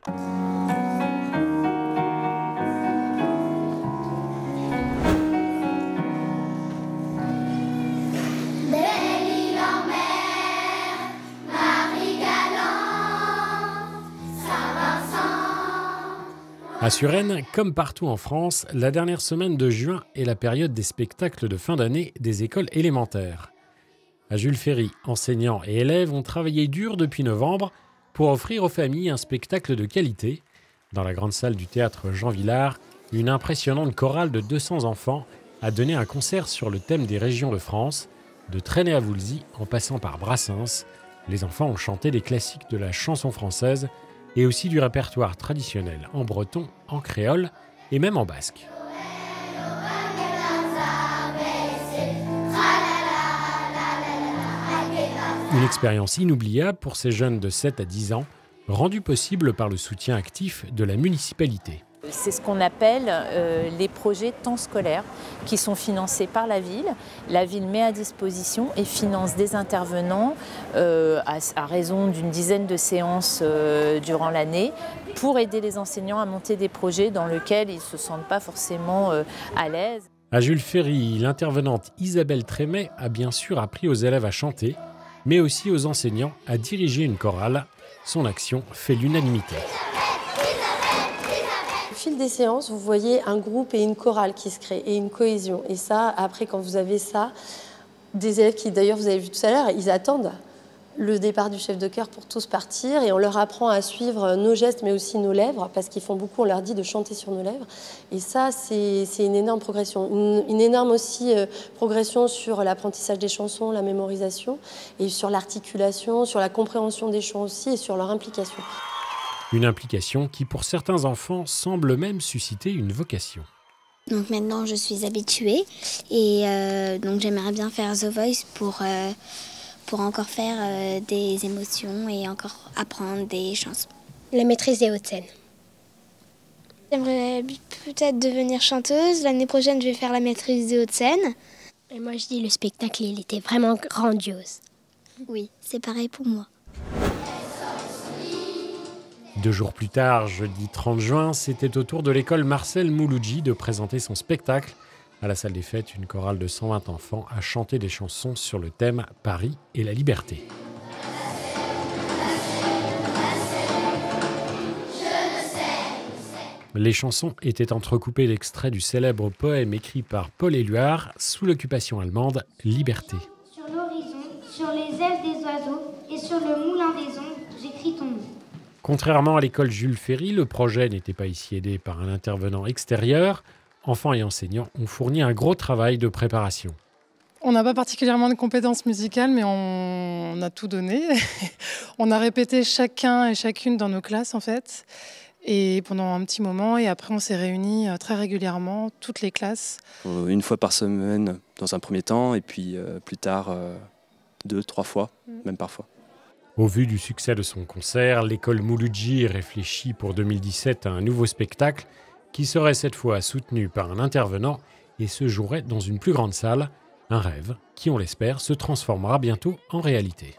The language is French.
À Suresnes, comme partout en France, la dernière semaine de juin est la période des spectacles de fin d'année des écoles élémentaires. À Jules Ferry, enseignants et élèves ont travaillé dur depuis novembre pour offrir aux familles un spectacle de qualité. Dans la grande salle du théâtre Jean Vilar, une impressionnante chorale de 200 enfants a donné un concert sur le thème des régions de France, de Trenet à Voulzy en passant par Brassens. Les enfants ont chanté des classiques de la chanson française et aussi du répertoire traditionnel en breton, en créole et même en basque. Une expérience inoubliable pour ces jeunes de 7 à 10 ans, rendue possible par le soutien actif de la municipalité. C'est ce qu'on appelle les projets temps scolaires qui sont financés par la ville. La ville met à disposition et finance des intervenants à raison d'une dizaine de séances durant l'année pour aider les enseignants à monter des projets dans lesquels ils ne se sentent pas forcément à l'aise. À Jules Ferry, l'intervenante Isabelle Trémet a bien sûr appris aux élèves à chanter, mais aussi aux enseignants à diriger une chorale. Son action fait l'unanimité. Au fil des séances, vous voyez un groupe et une chorale qui se créent et une cohésion. Et ça, après, quand vous avez ça, des élèves qui, d'ailleurs, vous avez vu tout à l'heure, ils attendent le départ du chef de chœur pour tous partir et on leur apprend à suivre nos gestes mais aussi nos lèvres parce qu'ils font beaucoup, on leur dit de chanter sur nos lèvres. Et ça, c'est une énorme progression. Une énorme aussi progression sur l'apprentissage des chansons, la mémorisation et sur l'articulation, sur la compréhension des chants aussi et sur leur implication. Une implication qui, pour certains enfants, semble même susciter une vocation. Donc maintenant, je suis habituée et donc j'aimerais bien faire The Voice pour encore faire des émotions et encore apprendre des chansons. La maîtrise des hautes scènes. J'aimerais peut-être devenir chanteuse. L'année prochaine, je vais faire la maîtrise des hautes scènes. Et moi, je dis le spectacle, il était vraiment grandiose. Oui, c'est pareil pour moi. 2 jours plus tard, jeudi 30 juin, c'était au tour de l'école Marcel Mouloudji de présenter son spectacle. À la salle des fêtes, une chorale de 120 enfants a chanté des chansons sur le thème Paris et la liberté. Les chansons étaient entrecoupées d'extraits du célèbre poème écrit par Paul Éluard sous l'occupation allemande, Liberté. Sur l'horizon, sur les ailes des oiseaux et sur le moulin des ondes, j'écris ton nom. Contrairement à l'école Jules Ferry, le projet n'était pas ici aidé par un intervenant extérieur. Enfants et enseignants ont fourni un gros travail de préparation. On n'a pas particulièrement de compétences musicales, mais on a tout donné. On a répété chacun et chacune dans nos classes, en fait, et pendant un petit moment. Et après, on s'est réunis très régulièrement, toutes les classes. Une fois par semaine, dans un premier temps, et puis plus tard, 2, 3 fois, même parfois. Au vu du succès de son concert, l'école Mouloudji réfléchit pour 2017 à un nouveau spectacle qui serait cette fois soutenu par un intervenant et se jouerait dans une plus grande salle. Un rêve qui, on l'espère, se transformera bientôt en réalité.